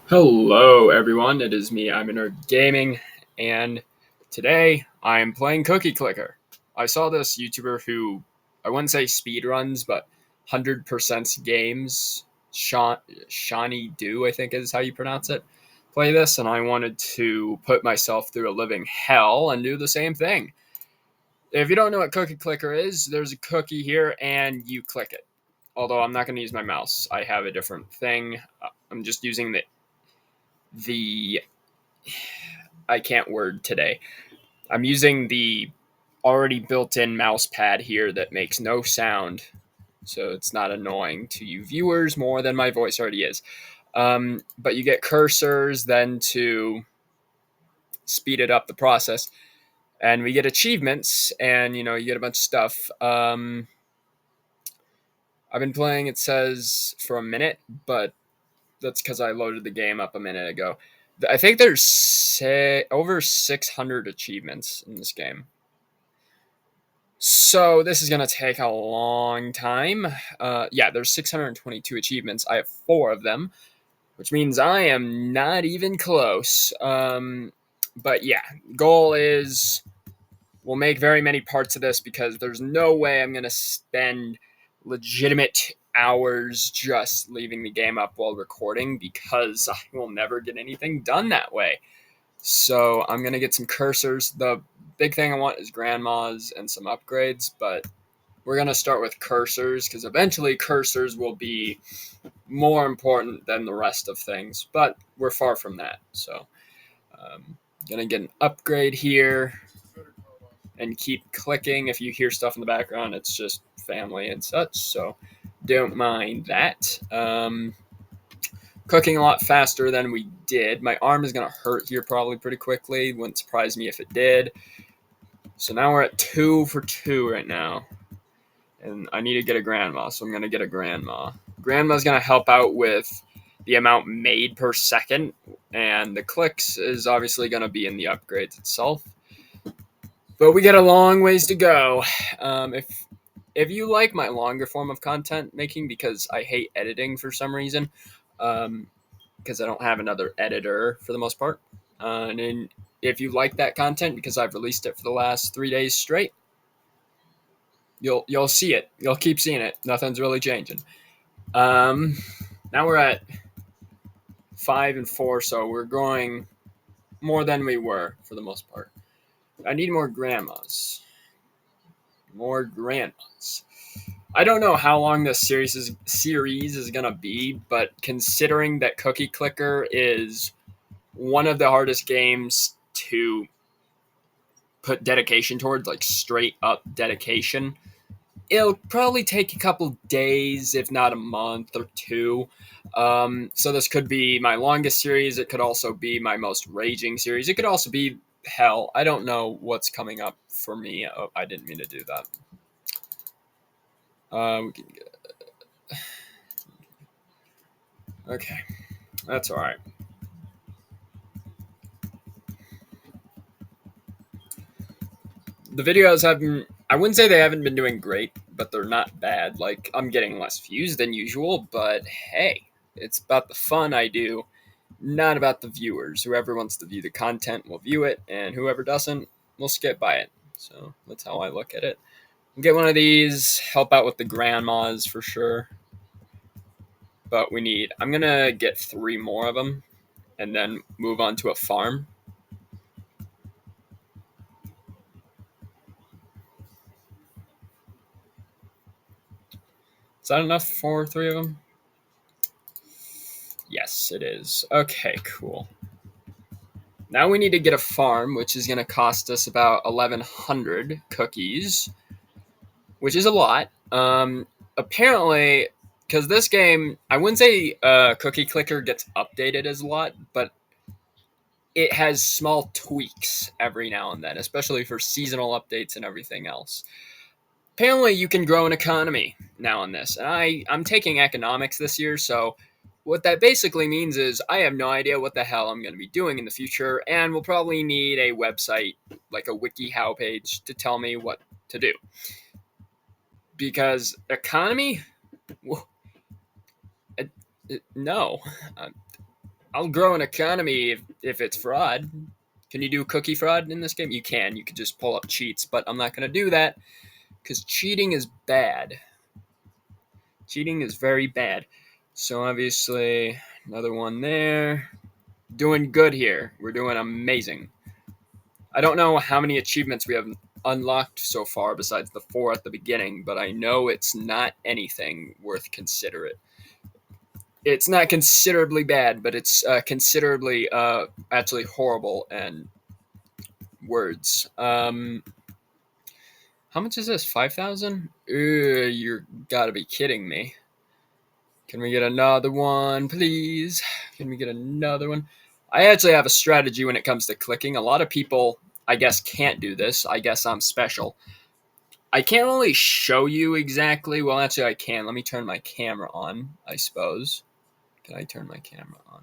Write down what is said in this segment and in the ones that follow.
Hello, everyone. It is me, I'm a Nerd Gaming, and today I am playing Cookie Clicker. I saw this YouTuber who I wouldn't say speed runs, but 100% games, Shawnee Do, I think is how you pronounce it, play this, and I wanted to put myself through a living hell and do the same thing. If you don't know what Cookie Clicker is, there's a cookie here, and you click it. Although I'm not going to use my mouse, I have a different thing. I'm just using the I can't word today. I'm using the already built-in mouse pad here that makes no sound, so it's not annoying to you viewers more than my voice already is. But you get cursors then to speed it up the process, and we get achievements, and you get a bunch of stuff. I've been playing. It says for a minute, but that's because I loaded the game up a minute ago. I think there's over 600 achievements in this game. So this is gonna take a long time. Yeah, there's 622 achievements. I have four of them, which means I am not even close. But yeah, goal is we'll make very many parts of this because there's no way I'm gonna spend legitimate hours just leaving the game up while recording because I will never get anything done that way. So I'm gonna get some cursors. The big thing I want is grandmas and some upgrades, but we're gonna start with cursors because eventually cursors will be more important than the rest of things. But we're far from that. So gonna get an upgrade here and keep clicking. If you hear stuff in the background, it's just family and such. So don't mind that. Cooking a lot faster than we did. My arm is going to hurt here probably pretty quickly. Wouldn't surprise me if it did. So now we're at 2 for 2 right now. And I need to get a grandma, so I'm going to get a grandma. Grandma's going to help out with the amount made per second, and the clicks is obviously going to be in the upgrades itself. But we got a long ways to go. If you like my longer form of content making, because I hate editing for some reason, because I don't have another editor for the most part. And then if you like that content, because I've released it for the last 3 days straight, you'll see it. You'll keep seeing it. Nothing's really changing. Um, Now we're at 5 and 4, so we're growing more than we were for the most part. I need more grandmas. More grandmas. I don't know how long this series is gonna be, but considering that Cookie Clicker is one of the hardest games to put dedication towards, like straight up dedication, it'll probably take a couple days, if not a month or two. So this could be my longest series. It could also be my most raging series. It could also be hell. I don't know what's coming up for me. Oh, I didn't mean to do that. We can get, okay, that's all right. The videos haven't. I wouldn't say they haven't been doing great, but they're not bad. Like I'm getting less views than usual, but hey, it's about the fun I do, not about the viewers. Whoever wants to view the content will view it, and whoever doesn't will skip by it. So that's how I look at it. Get one of these, help out with the grandmas for sure. But we need. I'm gonna get 3 more of them, and then move on to a farm. Is that enough for 3 of them? Yes, it is. Okay, cool. Now we need to get a farm, which is going to cost us about 1,100 cookies, which is a lot. Apparently, because this game, I wouldn't say Cookie Clicker gets updated as a lot, but it has small tweaks every now and then, especially for seasonal updates and everything else. Apparently, you can grow an economy now on this, and I'm taking economics this year, so what that basically means is I have no idea what the hell I'm going to be doing in the future, and we'll probably need a website, like a WikiHow page, to tell me what to do. Because economy? No. I'll grow an economy if it's fraud. Can you do cookie fraud in this game? You can. You could just pull up cheats, but I'm not going to do that because cheating is bad. Cheating is very bad. So obviously, another one there. Doing good here. We're doing amazing. I don't know how many achievements we have unlocked so far besides the 4 at the beginning, but I know it's not anything worth considerate. It's not considerably bad, but it's considerably actually horrible and words. How much is this? 5,000? You're gotta be kidding me. Can we get another one, please? Can we get another one? I actually have a strategy when it comes to clicking. A lot of people, I guess, can't do this. I guess I'm special. I can't really show you exactly. Well, actually, I can. Let me turn my camera on, I suppose. Can I turn my camera on?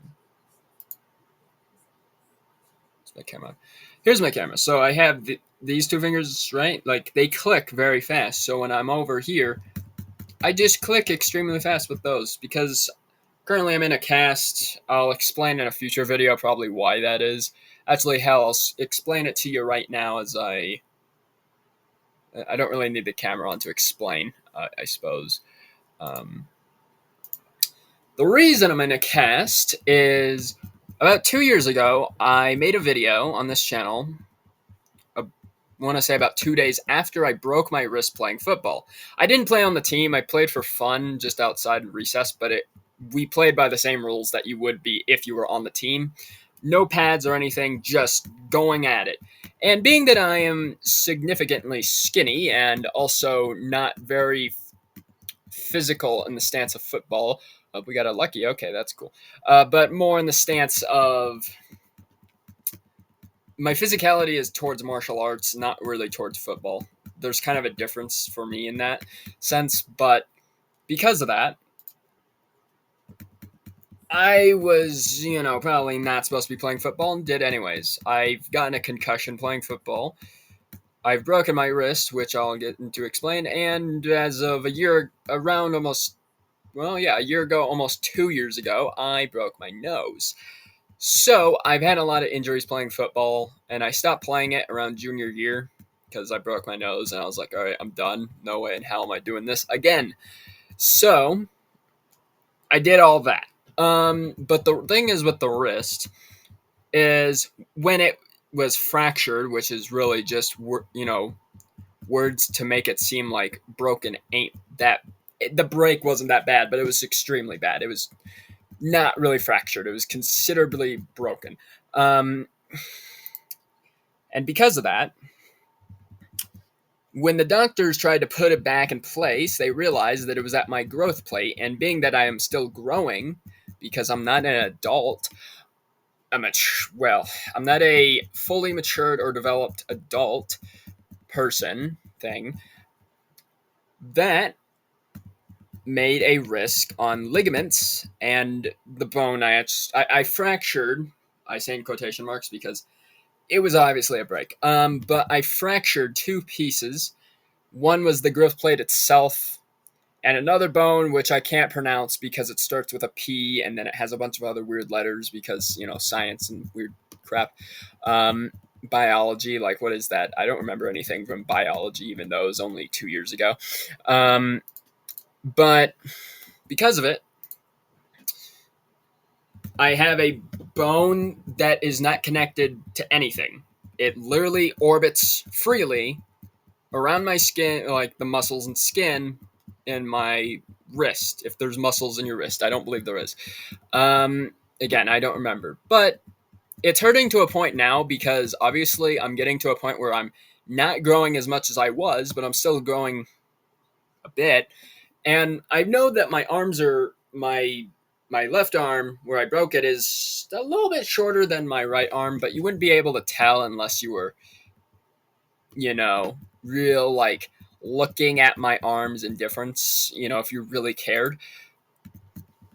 It's my camera on. Here's my camera. So I have these two fingers, right? Like, they click very fast. So when I'm over here, I just click extremely fast with those because currently I'm in a cast. I'll explain in a future video probably why that is. Actually, hell, I'll explain it to you right now as I don't really need the camera on to explain, I suppose. The reason I'm in a cast is about 2 years ago, I made a video on this channel. I want to say about 2 days after I broke my wrist playing football. I didn't play on the team. I played for fun just outside recess, but we played by the same rules that you would be if you were on the team. No pads or anything, just going at it. And being that I am significantly skinny and also not very physical in the stance of football, we got a lucky. Okay, that's cool. But more in the stance of my physicality is towards martial arts, not really towards football. There's kind of a difference for me in that sense, but because of that, I was, probably not supposed to be playing football and did anyways. I've gotten a concussion playing football. I've broken my wrist, which I'll get into explain, and as of a year ago, almost 2 years ago, I broke my nose. So I've had a lot of injuries playing football, and I stopped playing it around junior year because I broke my nose, and I was like, all right, I'm done. No way in hell am I doing this again. So I did all that. But the thing is with the wrist is when it was fractured, which is really just words to make it seem like broken ain't that. The break wasn't that bad, but it was extremely bad. It was not really fractured. It was considerably broken. And because of that, when the doctors tried to put it back in place, they realized that it was at my growth plate. And being that I am still growing, because I'm not an adult, I'm not a fully matured or developed adult person thing, that made a risk on ligaments and the bone I fractured. I say in quotation marks because it was obviously a break. But I fractured 2 pieces. One was the growth plate itself, and another bone which I can't pronounce because it starts with a P and then it has a bunch of other weird letters because science and weird crap. Biology, like what is that? I don't remember anything from biology, even though it was only 2 years ago. But because of it, I have a bone that is not connected to anything. It literally orbits freely around my skin, like the muscles and skin in my wrist. If there's muscles in your wrist, I don't believe there is. Again, I don't remember. But it's hurting to a point now because obviously I'm getting to a point where I'm not growing as much as I was, but I'm still growing a bit. And I know that my arms are my left arm where I broke it is a little bit shorter than my right arm, but you wouldn't be able to tell unless you were, real like looking at my arms in difference, if you really cared.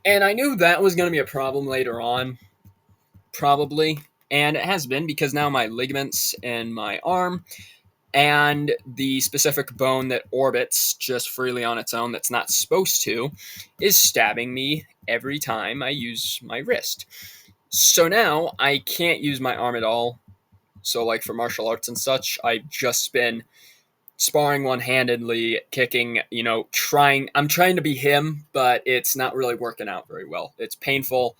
And I knew that was going to be a problem later on, probably. And it has been because now my ligaments in my arm and the specific bone that orbits just freely on its own that's not supposed to is stabbing me every time I use my wrist. So now I can't use my arm at all. So like for martial arts and such, I've just been sparring one-handedly, kicking, trying I'm trying to be him, but it's not really working out very well. It's painful.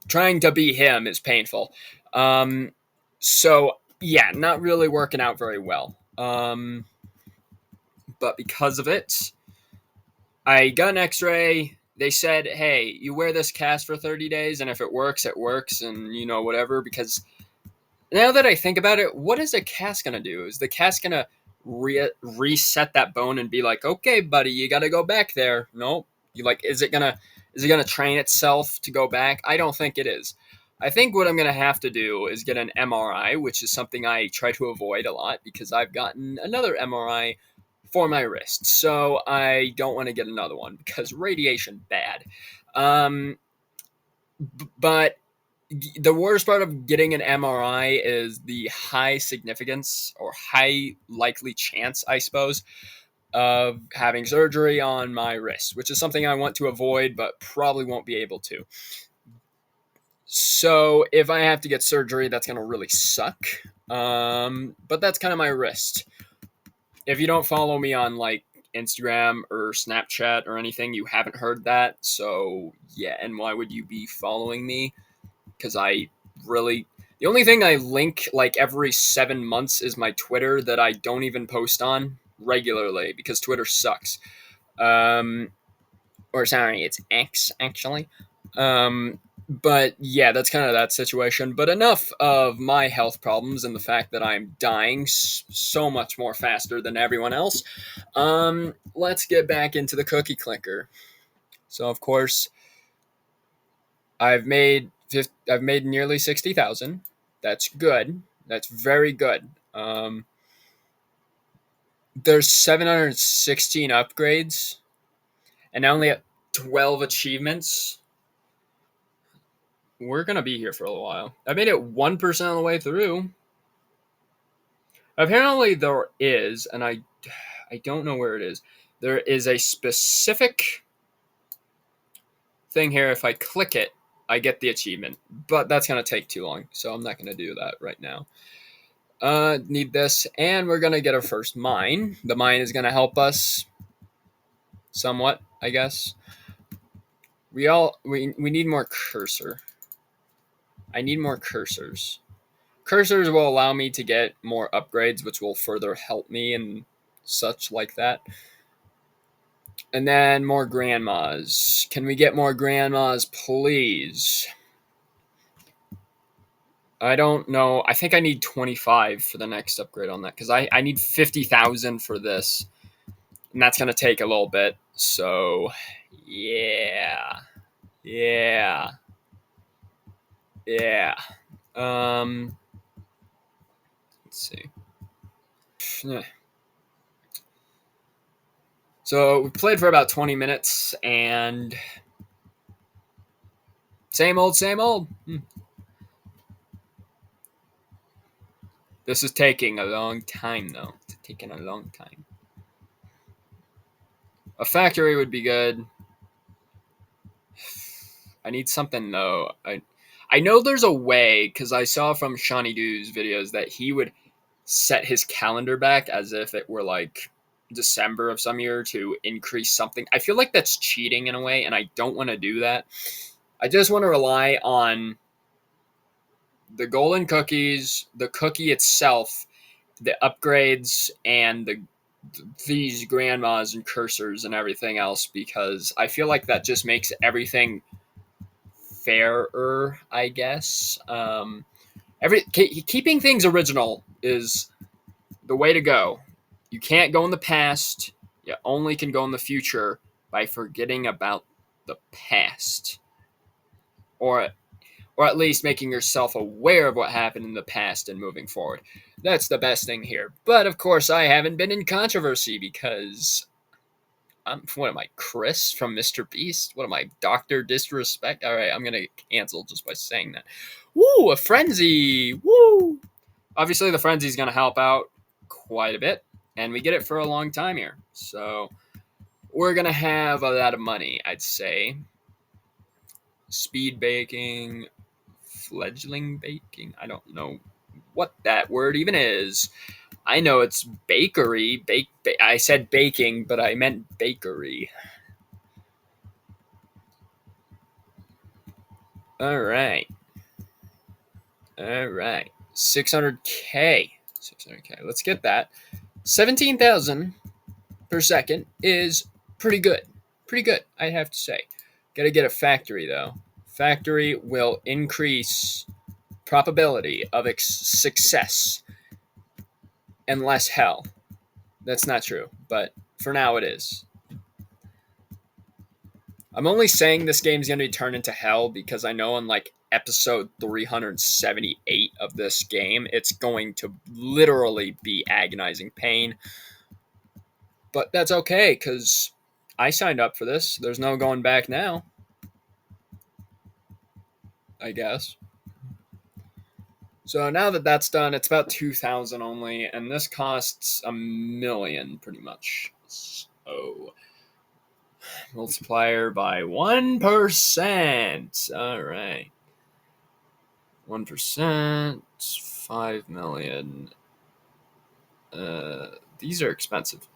Trying to be him is painful. So yeah, not really working out very well. But because of it, I got an X-ray. They said, "Hey, you wear this cast for 30 days, and if it works, it works, and whatever." Because now that I think about it, what is a cast gonna do? Is the cast gonna reset that bone and be like, "Okay, buddy, you got to go back there"? Nope. You like, is it gonna train itself to go back? I don't think it is. I think what I'm gonna have to do is get an MRI, which is something I try to avoid a lot because I've gotten another MRI for my wrist, so I don't want to get another one because radiation bad. Um, but the worst part of getting an MRI is the high significance or high likely chance, I suppose, of having surgery on my wrist, which is something I want to avoid but probably won't be able to. So if I have to get surgery, that's going to really suck. But that's kind of my wrist. If you don't follow me on like Instagram or Snapchat or anything, you haven't heard that. So yeah, and why would you be following me? Because I really, the only thing I link like every 7 months is my Twitter that I don't even post on regularly because Twitter sucks. Um, or sorry, it's X actually. But yeah, that's kind of that situation. But enough of my health problems and the fact that I'm dying so much more faster than everyone else. Let's get back into the cookie clicker. So of course, I've made nearly 60,000. That's good. That's very good. There's 716 upgrades and only at 12 achievements. We're gonna be here for a while. I made it 1% of the way through. Apparently there is, and I don't know where it is. There is a specific thing here. If I click it, I get the achievement, but that's gonna take too long, so I'm not gonna do that right now. Need this, and we're gonna get our first mine. The mine is gonna help us somewhat, I guess. We need more cursor. I need more cursors. Cursors will allow me to get more upgrades, which will further help me and such like that. And then more grandmas. Can we get more grandmas, please? I don't know. I think I need 25 for the next upgrade on that because I need 50,000 for this. And that's going to take a little bit. So, yeah. Yeah. Yeah. Let's see. So we played for about 20 minutes and same old, same old. This is taking a long time, though. It's taking a long time. A factory would be good. I need something, though. I know there's a way, because I saw from Shawnee Doo's videos that he would set his calendar back as if it were like December of some year to increase something. I feel like that's cheating in a way, and I don't want to do that. I just want to rely on the golden cookies, the cookie itself, the upgrades, and these grandmas and cursors and everything else because I feel like that just makes everything fairer, I guess. Keeping things original is the way to go. You can't go in the past. You only can go in the future by forgetting about the past, or at least making yourself aware of what happened in the past and moving forward. That's the best thing here. But of course, I haven't been in controversy because what am I, Chris from Mr. Beast? What am I, Dr. Disrespect? All right, I'm going to cancel just by saying that. Woo, a frenzy. Woo. Obviously, the frenzy is going to help out quite a bit, and we get it for a long time here. So we're going to have a lot of money, I'd say. Speed baking. fledgling baking. I don't know what that word even is. I know it's bakery. I said baking, but I meant bakery. All right. All right. 600K. 600K. Let's get that. 17,000 per second is pretty good. Pretty good, I have to say. Got to get a factory, though. Factory will increase probability of success and less hell. That's not true, but for now it is. I'm only saying this game's going to be turned into hell because I know in like episode 378 of this game, it's going to literally be agonizing pain. But that's okay because I signed up for this. There's no going back now, I guess. So now that that's done, it's about 2,000 only, and this costs $1 million pretty much. So multiplier by 1%. All right. 1%, 5 million. These are expensive.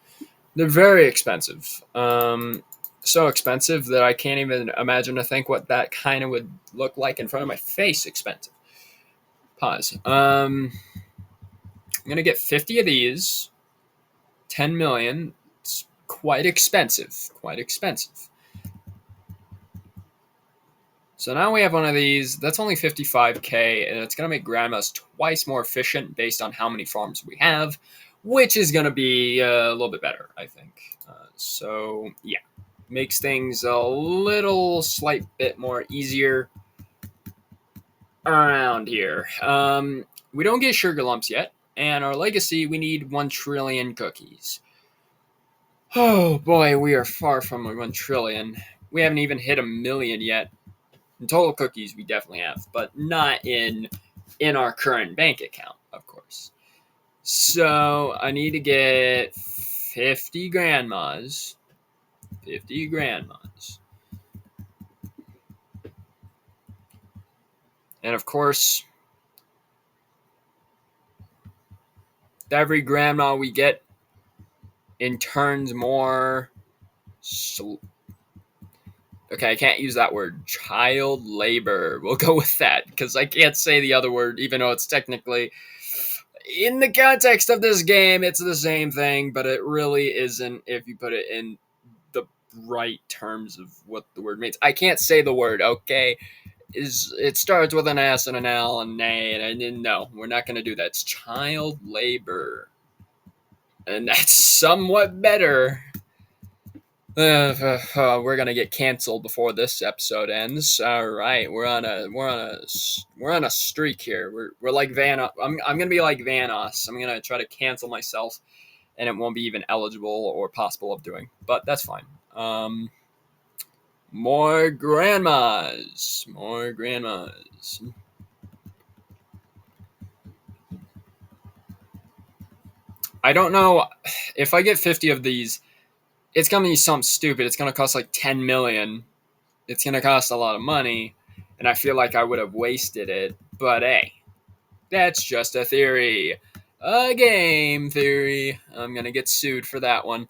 They're very expensive. So expensive that I can't even imagine to think what that kind of would look like in front of my face. Expensive. Pause. I'm gonna get 50 of these. 10 million. It's quite expensive. Quite expensive. So now we have one of these. That's only 55K, and it's going to make Grandma's twice more efficient based on how many farms we have, which is going to be a little bit better, I think. So, yeah. Makes things a little slight bit more easier around here. We don't get sugar lumps yet, and our legacy, we need 1 trillion cookies. Oh, boy, we are far from 1 trillion. We haven't even hit 1 million yet. In total cookies, we definitely have, but not in our current bank account, of course. So I need to get 50 grandmas. 50 grandmas. And of course, every grandma we get in turns more. Okay, I can't use that word. Child labor. We'll go with that because I can't say the other word, even though it's technically, in the context of this game, it's the same thing, but it really isn't if you put it in the right terms of what the word means. I can't say the word, okay? It starts with an S and an L and an A, and I didn't know. We're not going to do that. It's child labor. And that's somewhat better. We're gonna get canceled before this episode ends. All right, we're on a streak here. We're like I'm gonna be like Vanoss. I'm gonna try to cancel myself, and it won't be even eligible or possible of doing. But that's fine. More grandmas. More grandmas. I don't know if I get 50 of these. It's gonna be something stupid. It's gonna cost like 10 million. It's going to cost a lot of money, and I feel like I would have wasted it. But hey, that's just a theory. A game theory. I'm going to get sued for that one.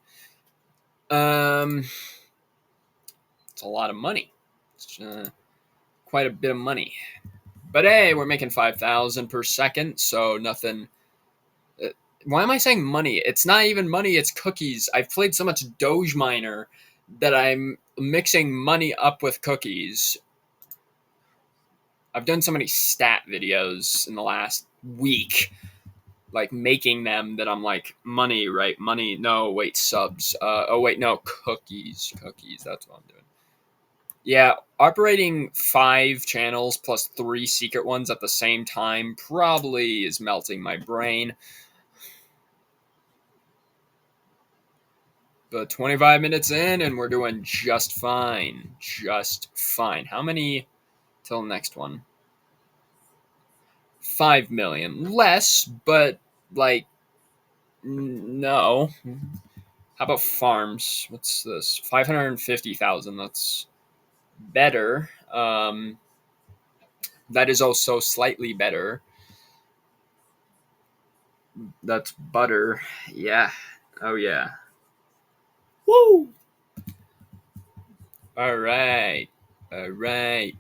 It's a lot of money. It's quite a bit of money. But hey, we're making 5,000 per second, so nothing. Why am I saying money? It's not even money, it's cookies. I've played so much Doge Miner that I'm mixing money up with cookies. I've done so many stat videos in the last week, like making them, that I'm like, money, right? Money, no, wait, subs. Oh, wait, no, cookies. Cookies, that's what I'm doing. Yeah, operating 5 channels plus 3 secret ones at the same time probably is melting my brain. But 25 minutes in, and we're doing just fine. Just fine. How many till the next one? 5 million. Less, but like, no. How about farms? What's this? 550,000. That's better. that is also slightly better. That's butter. Yeah. Oh, yeah. Woo! All right. All right.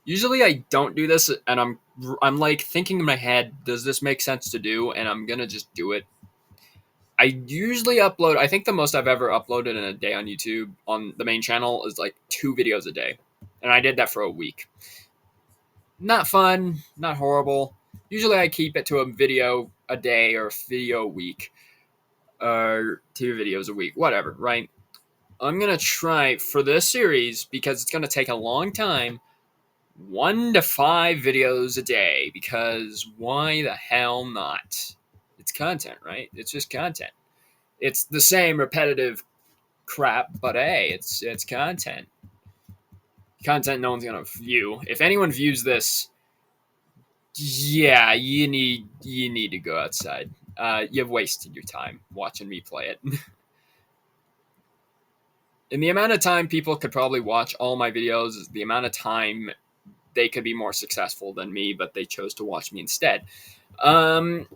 Usually I don't do this, and I'm like thinking in my head, does this make sense to do? And I'm gonna just do it. I usually upload. I think the most I've ever uploaded in a day on YouTube on the main channel is like 2 videos a day, and I did that for a week. Not fun, not horrible. Usually I keep it to a video a day or a video a week, or 2 videos a week, whatever. Right? I'm gonna try for this series because it's gonna take a long time 1 to 5 videos a day because why the hell not? It's content, right? It's just content. It's the same repetitive crap, but hey, it's content. Content no one's gonna view. If anyone views this, yeah, you need to go outside. You've wasted your time watching me play it. In the amount of time people could probably watch all my videos, the amount of time they could be more successful than me, but they chose to watch me instead. Um,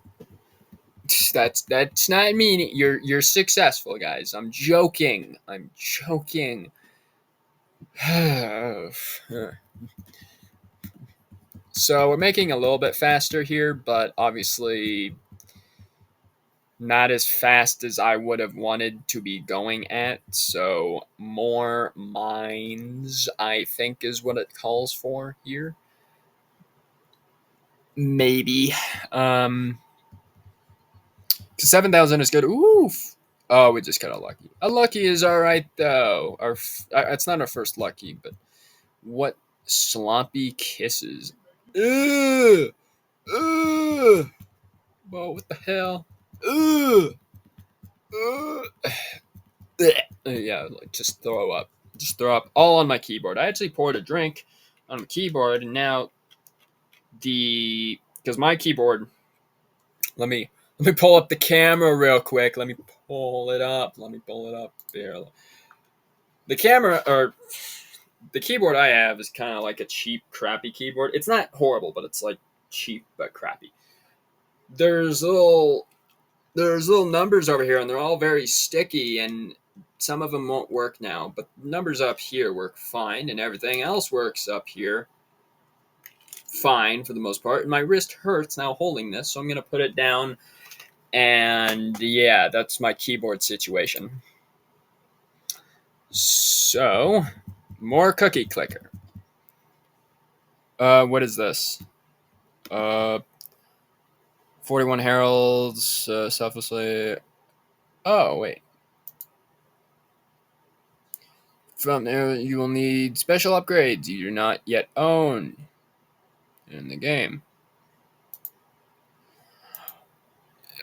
that's not mean. You're successful, guys. I'm joking. I'm joking. So we're making a little bit faster here, but obviously not as fast as I would have wanted to be going at. So more mines, I think, is what it calls for here. Maybe. 7,000 is good. Oof. Oh, we just got unlucky. Unlucky is all right though. It's not our first lucky, but what sloppy kisses? Ugh. Ugh. Whoa, what the hell? Ugh. Ugh. Yeah, like just throw up. Just throw up all on my keyboard. I actually poured a drink on my keyboard, and now because my keyboard. Let me pull up the camera real quick. Let me pull it up. There. The camera or the keyboard I have is kind of like a cheap, crappy keyboard. It's not horrible, but it's like cheap but crappy. There's little numbers over here, and they're all very sticky, and some of them won't work now. But numbers up here work fine, and everything else works up here fine for the most part. And my wrist hurts now holding this, so I'm gonna put it down. And yeah, that's my keyboard situation. So, more cookie clicker. What is this? 41 heralds, selflessly. Oh, wait. From there, you will need special upgrades you do not yet own in the game.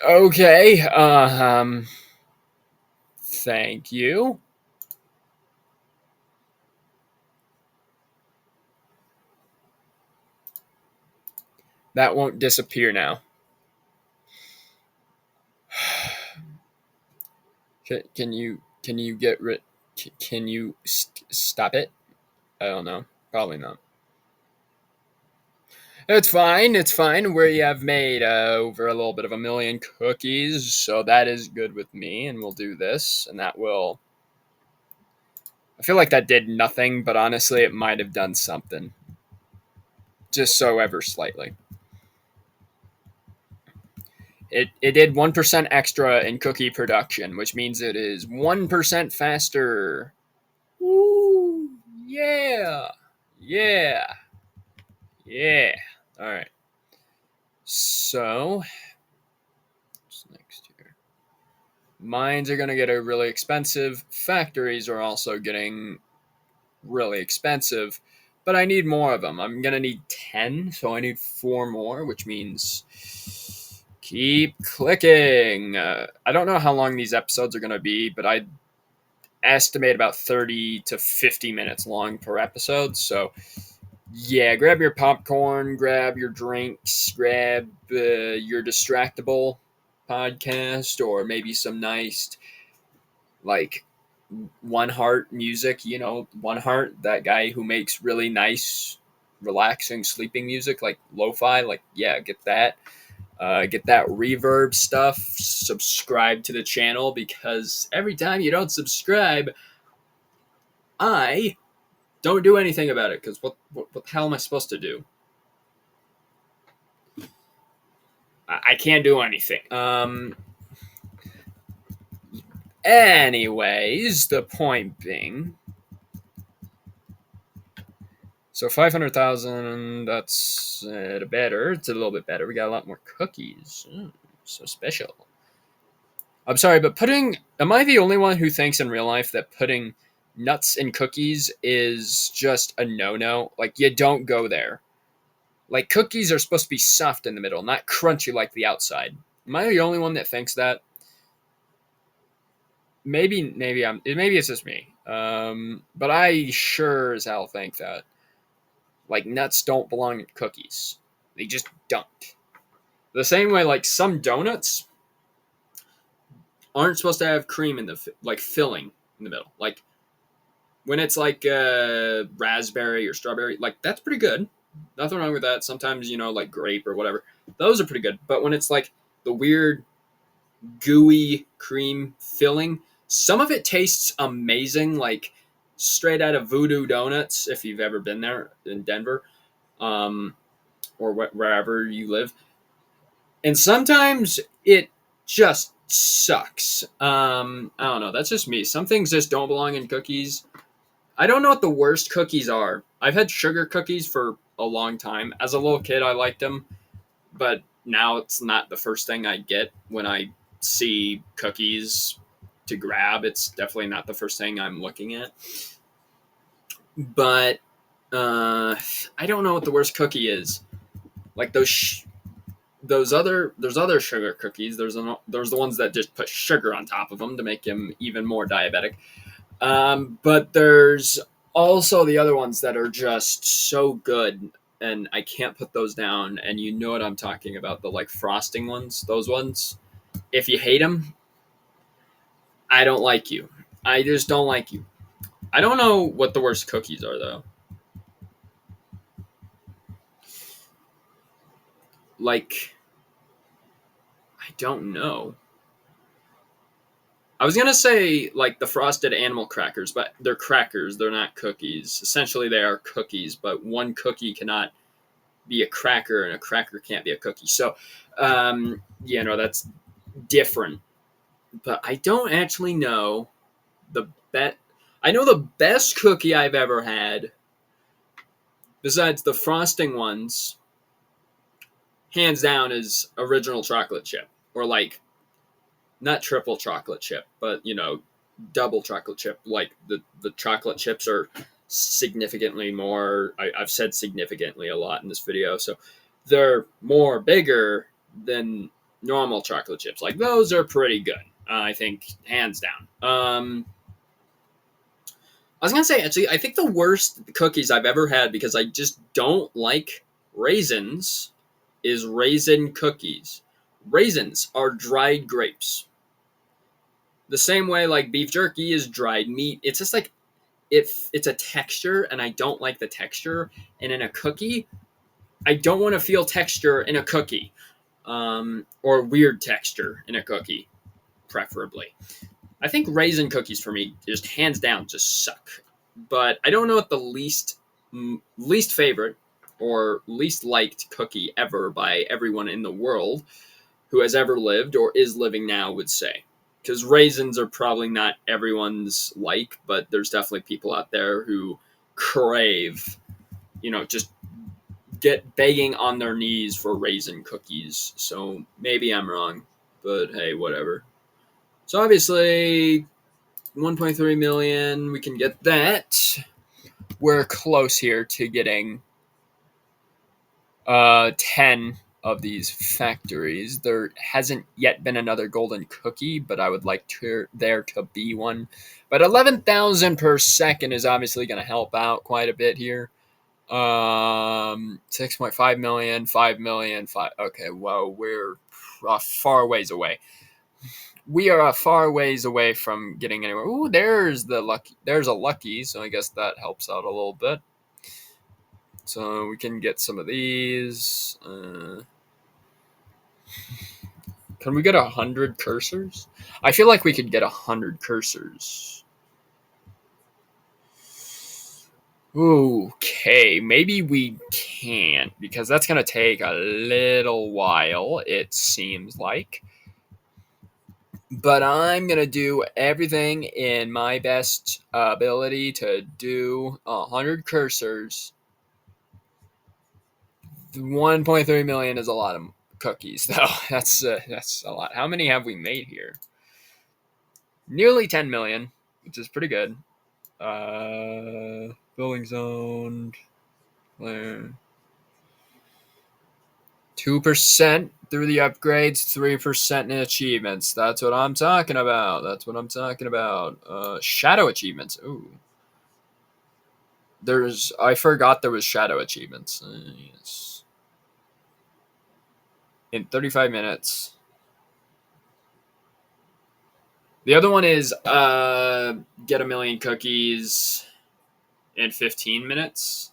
Okay, thank you. That won't disappear now. Can you get rid? Can you stop it? I don't know. Probably not. It's fine. It's fine. We have made over a little bit of 1 million cookies, so that is good with me. And we'll do this, and that will. I feel like that did nothing, but honestly, it might have done something. Just so ever slightly. It did 1% extra in cookie production, which means it is 1% faster. Woo! Yeah! Yeah! Yeah! Alright. So, what's next here? Mines are going to get a really expensive. Factories are also getting really expensive. But I need more of them. I'm going to need 10, so I need 4 more, which means keep clicking. I don't know how long these episodes are going to be, but I estimate about 30 to 50 minutes long per episode. So, yeah, grab your popcorn, grab your drinks, grab your distractible podcast, or maybe some nice, like, One Heart music. One Heart, that guy who makes really nice relaxing sleeping music, like lo-fi, like yeah, get that. Get that reverb stuff. Subscribe to the channel, because every time you don't subscribe, I don't do anything about it. Because what the hell am I supposed to do? I can't do anything. Anyways, the point being, so 500,000. That's better. It's a little bit better. We got a lot more cookies. So special. I'm sorry, but am I the only one who thinks in real life that putting nuts in cookies is just a no-no? Like, you don't go there. Like, cookies are supposed to be soft in the middle, not crunchy like the outside. Am I the only one that thinks that? Maybe it's just me. But I sure as hell think that. Like, nuts don't belong in cookies. They just don't. The same way, like, some donuts aren't supposed to have cream in the filling in the middle. Like, when it's like raspberry or strawberry, like, that's pretty good. Nothing wrong with that. Sometimes, like grape or whatever, those are pretty good. But when it's like the weird gooey cream filling, some of it tastes amazing, like straight out of Voodoo Donuts, if you've ever been there in Denver, or wherever you live. And sometimes it just sucks. I don't know. That's just me. Some things just don't belong in cookies. I don't know what the worst cookies are. I've had sugar cookies for a long time. As a little kid, I liked them, but now it's not the first thing I get when I see cookies to grab. It's definitely not the first thing I'm looking at. But I don't know what the worst cookie is. Like there's other sugar cookies. There's the ones that just put sugar on top of them to make them even more diabetic. But there's also the other ones that are just so good, and I can't put those down. And you know what I'm talking about, the like frosting ones. Those ones. If you hate them, I don't like you. I just don't like you. I don't know what the worst cookies are though. Like, I don't know. I was gonna say like the frosted animal crackers, but they're crackers. They're not cookies. Essentially, they are cookies, but one cookie cannot be a cracker, and a cracker can't be a cookie. So, that's different. But I don't actually know the bet. I know the best cookie I've ever had, besides the frosting ones, hands down, is original chocolate chip, or like not triple chocolate chip, but double chocolate chip. Like the chocolate chips are significantly more. I've said significantly a lot in this video, so they're more bigger than normal chocolate chips. Like, those are pretty good. I think hands down. I was gonna say, actually, I think the worst cookies I've ever had, because I just don't like raisins, is raisin cookies. Raisins are dried grapes. The same way like beef jerky is dried meat. It's just like, it's a texture, and I don't like the texture. And in a cookie, I don't want to feel texture in a cookie, or weird texture in a cookie, preferably. I think raisin cookies for me, just hands down, just suck. But I don't know what the least favorite or least liked cookie ever by everyone in the world who has ever lived or is living now would say. Because raisins are probably not everyone's like, but there's definitely people out there who crave, just get begging on their knees for raisin cookies. So maybe I'm wrong, but hey, whatever. So obviously, 1.3 million, we can get that. We're close here to getting 10 of these factories. There hasn't yet been another golden cookie, but I would like there to be one. But 11,000 per second is obviously going to help out quite a bit here. 6.5 million, 5 million, 5. Okay, well, we're a far ways away. We are a far ways away from getting anywhere. Ooh, there's a lucky, so I guess that helps out a little bit. So we can get some of these. Can we get 100 cursors? I feel like we could get 100 cursors. Okay, maybe we can't because that's going to take a little while, it seems like. But I'm going to do everything in my best ability to do 100 cursors. 1.3 million is a lot of cookies, though. That's a lot. How many have we made here? Nearly 10 million, which is pretty good. Building zone. 2% through the upgrades, 3% in achievements. That's what I'm talking about. Shadow achievements. Ooh. I forgot there was shadow achievements. Yes. In 35 minutes. The other one is get a million cookies in 15 minutes.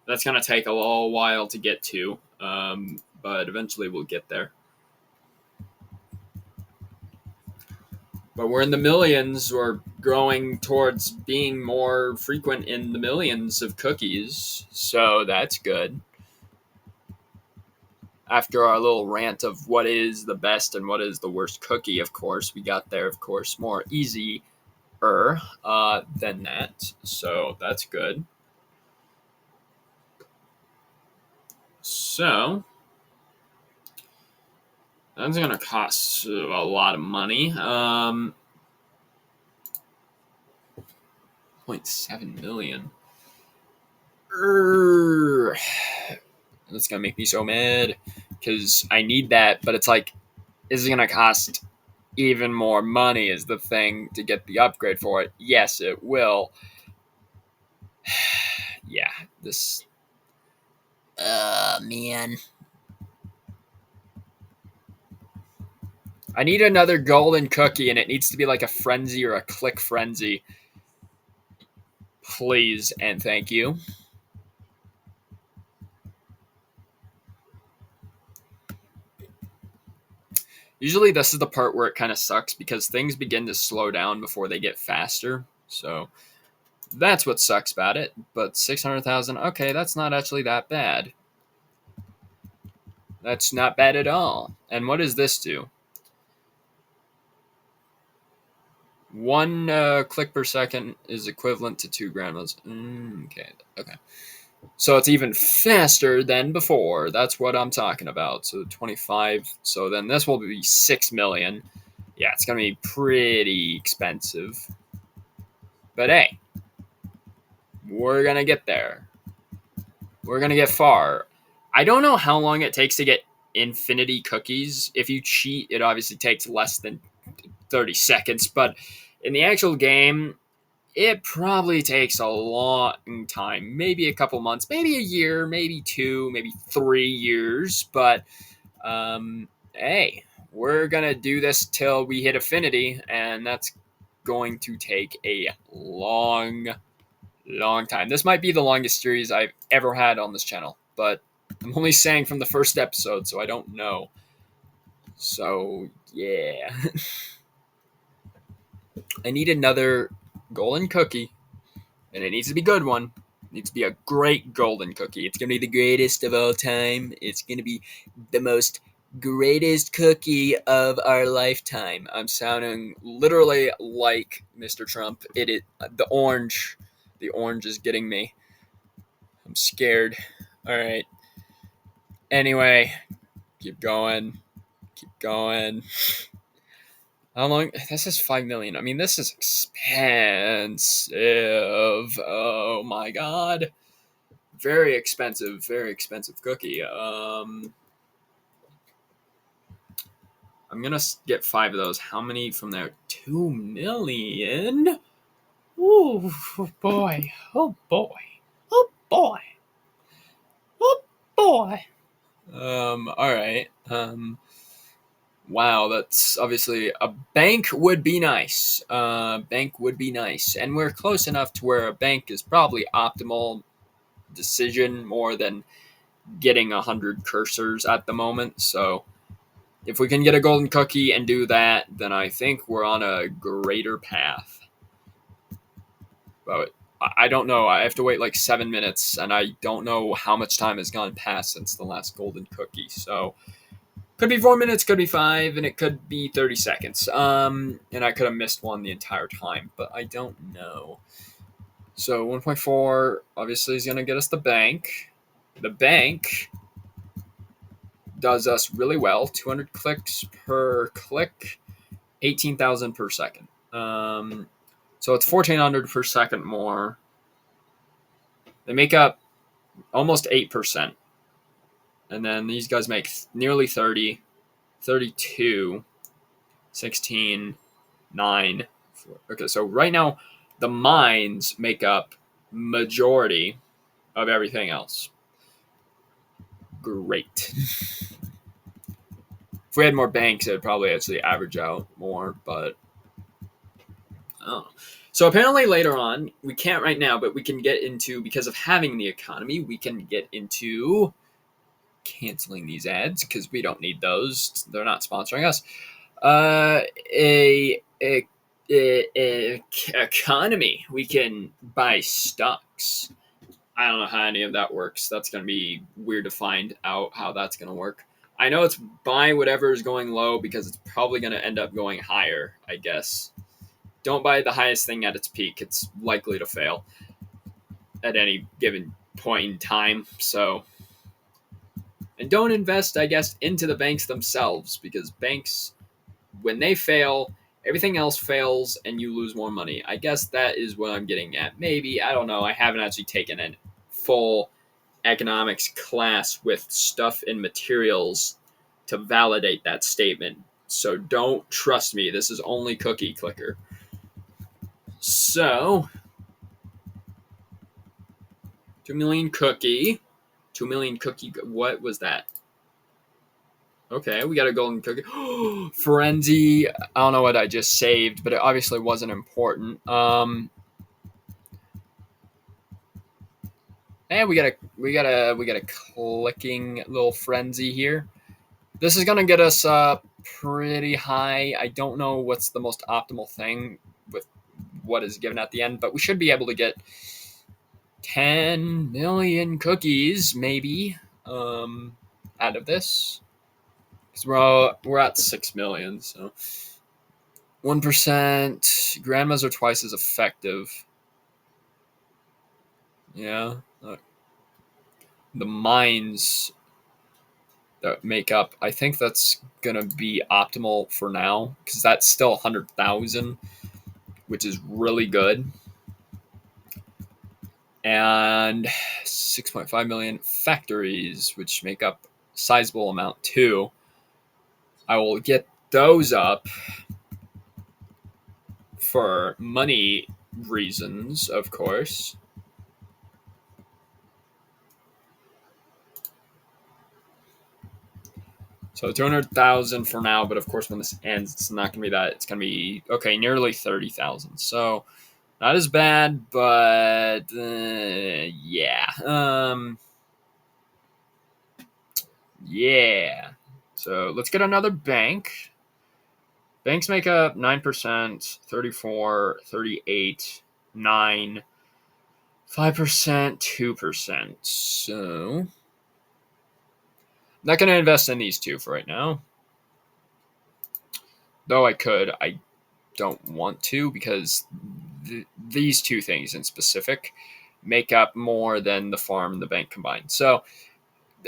That's going to take a little while to get to, but eventually we'll get there. But we're in the millions. We're growing towards being more frequent in the millions of cookies. So that's good. After our little rant of what is the best and what is the worst cookie, of course, we got there, of course, more easier than that. So that's good. So that's going to cost a lot of money. 0.7 million. That's going to make me so mad because I need that, but it's like, is it going to cost even more money is the thing to get the upgrade for it? Yes, it will. Yeah, this... man. I need another golden cookie, and it needs to be like a frenzy or a click frenzy. Please and thank you. Usually this is the part where it kind of sucks because things begin to slow down before they get faster. So that's what sucks about it. But 600,000, okay, that's not actually that bad. That's not bad at all. And what does this do? 1 click per second is equivalent to 2 grandmas. Okay. So it's even faster than before. That's what I'm talking about. So 25. So then this will be 6 million. Yeah, it's going to be pretty expensive. But hey, we're going to get there. We're going to get far. I don't know how long it takes to get infinity cookies. If you cheat, it obviously takes less than 30 seconds. But in the actual game, it probably takes a long time. Maybe a couple months, maybe a year, maybe 2, maybe 3 years. But hey, we're going to do this till we hit affinity. And that's going to take a long time. This might be the longest series I've ever had on this channel, but I'm only saying from the first episode, so I don't know. So, yeah. I need another golden cookie, and it needs to be a good one. It needs to be a great golden cookie. It's going to be the greatest of all time. It's going to be the most greatest cookie of our lifetime. I'm sounding literally like Mr. Trump. The orange is getting me. I'm scared. All right. Anyway, keep going. How long? This is 5 million. I mean, this is expensive. Oh my god. Very expensive cookie. I'm gonna get 5 of those. How many from there? 2 million? Ooh, boy. Oh boy. Oh boy. Oh boy. Alright. Wow, that's obviously a bank would be nice. And we're close enough to where a bank is probably optimal. decision more than getting 100 cursors at the moment. So if we can get a golden cookie and do that, then I think we're on a greater path. But I don't know. I have to wait like 7 minutes, and I don't know how much time has gone past since the last golden cookie. So could be 4 minutes, could be 5, and it could be 30 seconds. And I could have missed one the entire time, but I don't know. So 1.4 obviously is going to get us the bank. The bank does us really well. 200 clicks per click, 18,000 per second. So it's 1,400 per second more. They make up almost 8%. And then these guys make nearly 30, 32, 16, 9. 4. Okay, so right now the mines make up majority of everything else. Great. If we had more banks, it would probably actually average out more, but oh. So apparently later on, we can't right now, but we can get into, because of having the economy, we can get into canceling these ads because we don't need those. They're not sponsoring us. A economy. We can buy stocks. I don't know how any of that works. That's going to be weird to find out how that's going to work. I know it's buy whatever is going low because it's probably going to end up going higher, I guess. Don't buy the highest thing at its peak. It's likely to fail at any given point in time. So, and don't invest, I guess, into the banks themselves because banks, when they fail, everything else fails and you lose more money. I guess that is what I'm getting at. Maybe, I don't know. I haven't actually taken a full economics class with stuff and materials to validate that statement. So don't trust me. This is only Cookie Clicker. So, 2 million cookie. 2 million cookie. What was that? Okay, we got a golden cookie. Frenzy. I don't know what I just saved, but it obviously wasn't important. And we got a clicking little frenzy here. This is gonna get us pretty high. I don't know what's the most optimal thing with what is given at the end, but we should be able to get 10 million cookies maybe out of this. Because we're at 6 million, so 1%. Grandmas are twice as effective. Yeah. The mines that make up, I think that's gonna be optimal for now because that's still 100,000, which is really good. And 6.5 million factories, which make up a sizable amount too. I will get those up for money reasons, of course. So 200,000 for now, but of course when this ends, it's not going to be that. It's going to be, okay, nearly 30,000. So not as bad, but yeah. Yeah. So let's get another bank. Banks make up 9%, 34, 38, 9, 5%, 2%. So I'm not going to invest in these two for right now. Though I could. I don't want to because these two things in specific make up more than the farm and the bank combined. So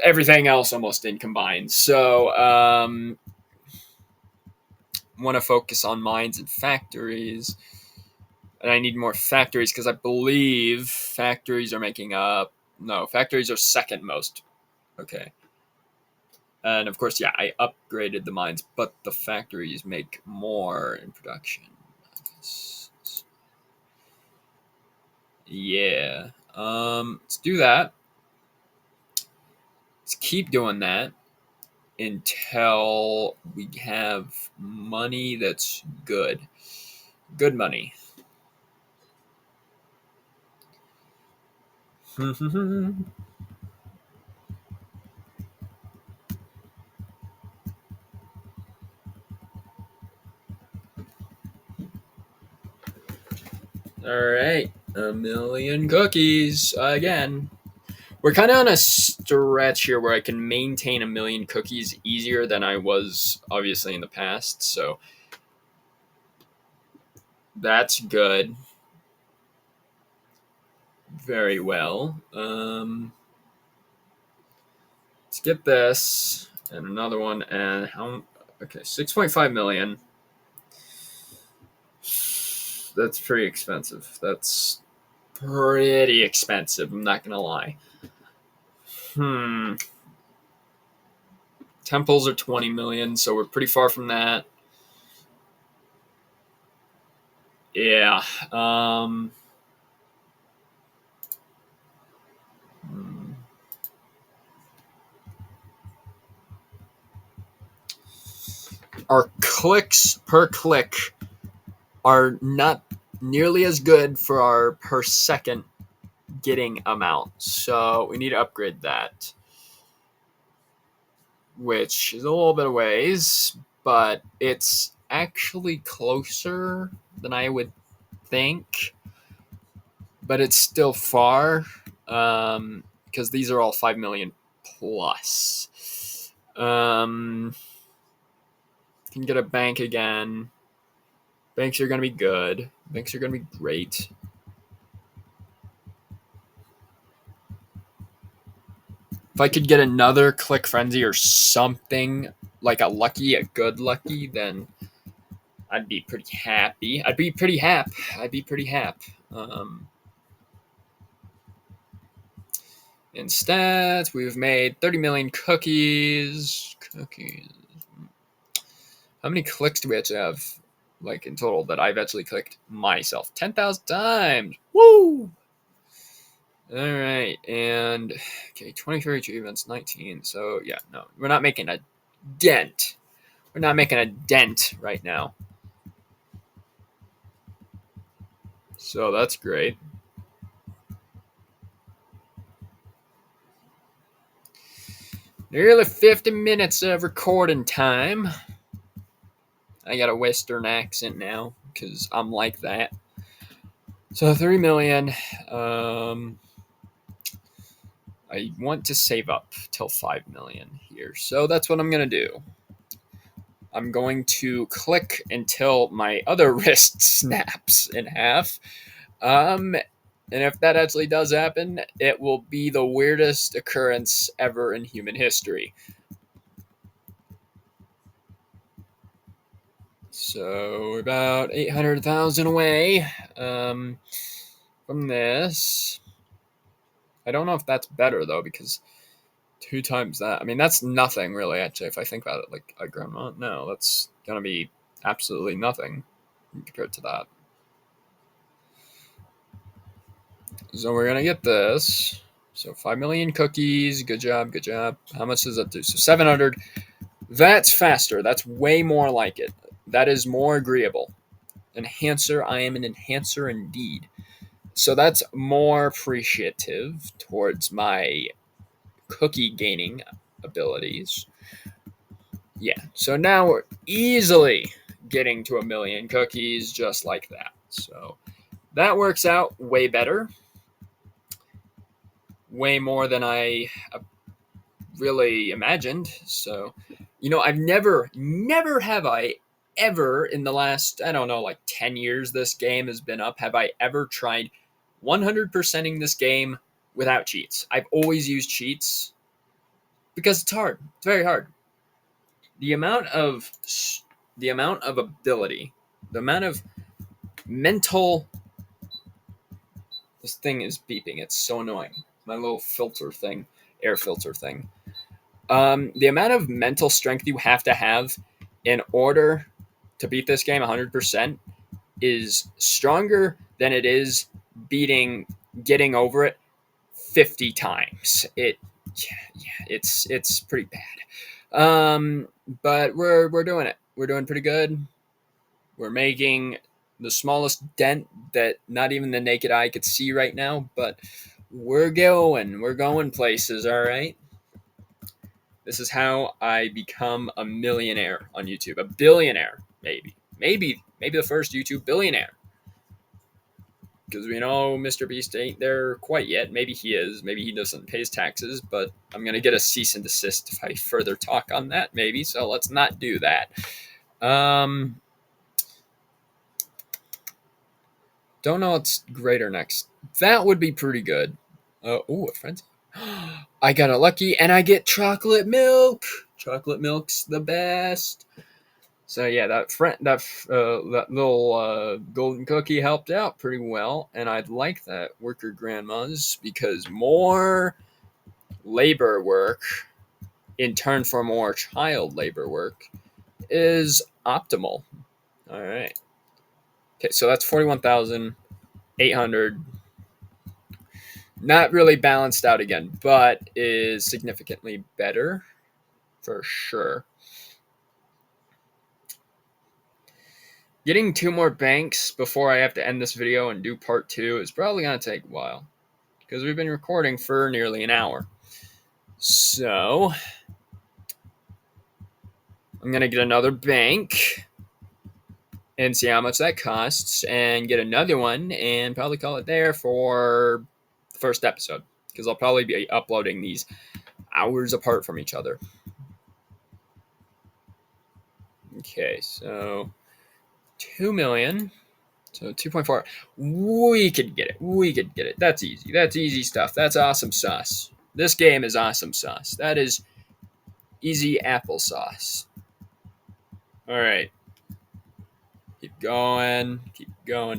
everything else almost in combined. So want to focus on mines and factories. And I need more factories because I believe factories are making up. No, factories are second most. Okay. And of course, yeah, I upgraded the mines, but the factories make more in production. Yeah. Let's do that. Let's keep doing that until we have money that's good. Good money. All right, a million cookies again. We're kind of on a stretch here where I can maintain a million cookies easier than I was obviously in the past. So that's good. Very well. Let's get this and another one. And how? Okay, 6.5 million. That's pretty expensive. That's pretty expensive. I'm not gonna lie. Temples are 20 million, so we're pretty far from that. Yeah. Hmm. Our clicks per click are not nearly as good for our per second getting amount. So we need to upgrade that, which is a little bit of ways, but it's actually closer than I would think. But it's still far because these are all 5 million plus. Can get a bank again. Banks are going to be good. Banks are going to be great. If I could get another Click Frenzy or something like a good lucky, then I'd be pretty happy. I'd be pretty happy. Instead, we've made 30 million cookies. How many clicks do we actually have, like, in total that I've actually clicked myself? 10,000 times. Woo! All right, and okay, 23 achievements, 19. So yeah, no, we're not making a dent. We're not making a dent right now. So that's great. Nearly 50 minutes of recording time. I got a Western accent now because I'm like that. So 3 million. I want to save up till 5 million here. So that's what I'm going to do. I'm going to click until my other wrist snaps in half. And if that actually does happen, it will be the weirdest occurrence ever in human history. So we're about 800,000 away from this. I don't know if that's better though, because 2 times that. I mean, that's nothing really. Actually, if I think about it, like a grandma, no, that's gonna be absolutely nothing compared to that. So we're gonna get this. So 5 million cookies. Good job. Good job. How much does that do? So 700. That's faster. That's way more like it. That is more agreeable. Enhancer. I am an enhancer indeed. So that's more appreciative towards my cookie gaining abilities. Yeah. So now we're easily getting to a million cookies just like that. So that works out way better. Way more than I really imagined. So, I've never have I ever in the last, I don't know, like 10 years this game has been up, have I ever tried 100%ing this game without cheats. I've always used cheats because it's hard. It's very hard. The amount of the amount of ability, the amount of mental. This thing is beeping. It's so annoying. My little filter thing, air filter thing. The amount of mental strength you have to have in order to beat this game 100% is stronger than it is getting over it 50 times. It's pretty bad. But we're doing it. We're doing pretty good. We're making the smallest dent that not even the naked eye could see right now, but We're going places, all right? This is how I become a millionaire on YouTube, a billionaire, maybe the first YouTube billionaire. Because we know Mr. Beast ain't there quite yet. Maybe he is. Maybe he doesn't pay his taxes, but I'm going to get a cease and desist if I further talk on that, maybe. So let's not do that. Don't know what's greater next. That would be pretty good. A frenzy. I got a lucky, and I get chocolate milk. Chocolate milk's the best. So yeah, that little golden cookie helped out pretty well, and I'd like that worker grandmas because more labor work, in turn for more child labor work, is optimal. All right. Okay, so that's 41,800. Not really balanced out again, but is significantly better for sure. Getting 2 more banks before I have to end this video and do part 2 is probably going to take a while because we've been recording for nearly an hour. So I'm going to get another bank and see how much that costs and get another one and probably call it there for the first episode because I'll probably be uploading these hours apart from each other. Okay, so 2 million. So 2.4. We could get it. That's easy. That's easy stuff. That's awesome sauce. This game is awesome sauce. That is easy applesauce. All right. Keep going.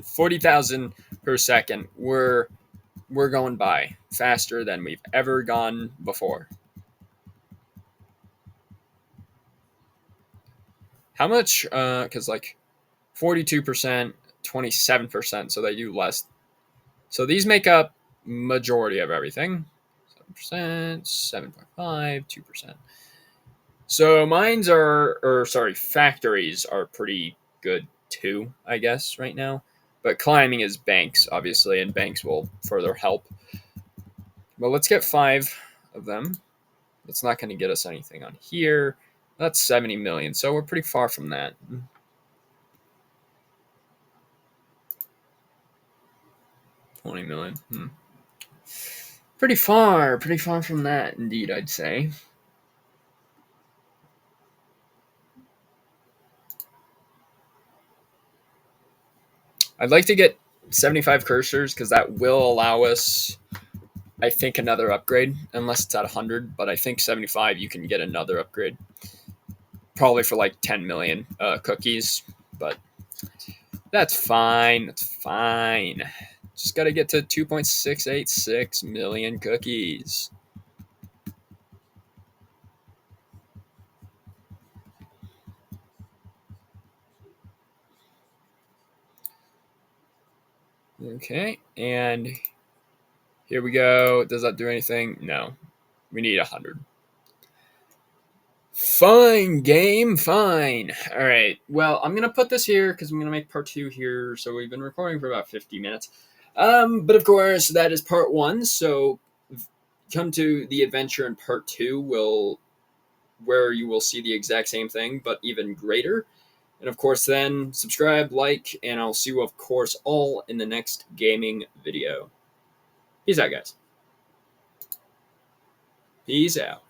40,000 per second. We're going by faster than we've ever gone before. How much? Because like 42%, 27%, so they do less. So these make up majority of everything. 7%, 7.5, 2%. So factories are pretty good too, I guess, right now. But climbing is banks, obviously, and banks will further help. Well, let's get 5 of them. That's not going to get us anything on here. That's 70 million, so we're pretty far from that. 20 million. Pretty far from that, indeed, I'd say. I'd like to get 75 cursors because that will allow us, I think, another upgrade, unless it's at 100, but I think 75 you can get another upgrade. Probably for like 10 million cookies, but that's fine. Just got to get to 2.686 million cookies. Okay, and here we go. Does that do anything? No. We need 100. Fine, game, fine. All right. Well, I'm going to put this here because I'm going to make part 2 here. So we've been recording for about 50 minutes. But of course, that is part 1. So come to the adventure in part 2, where you will see the exact same thing, but even greater. And of course, then subscribe, like, and I'll see you, of course, all in the next gaming video. Peace out, guys. Peace out.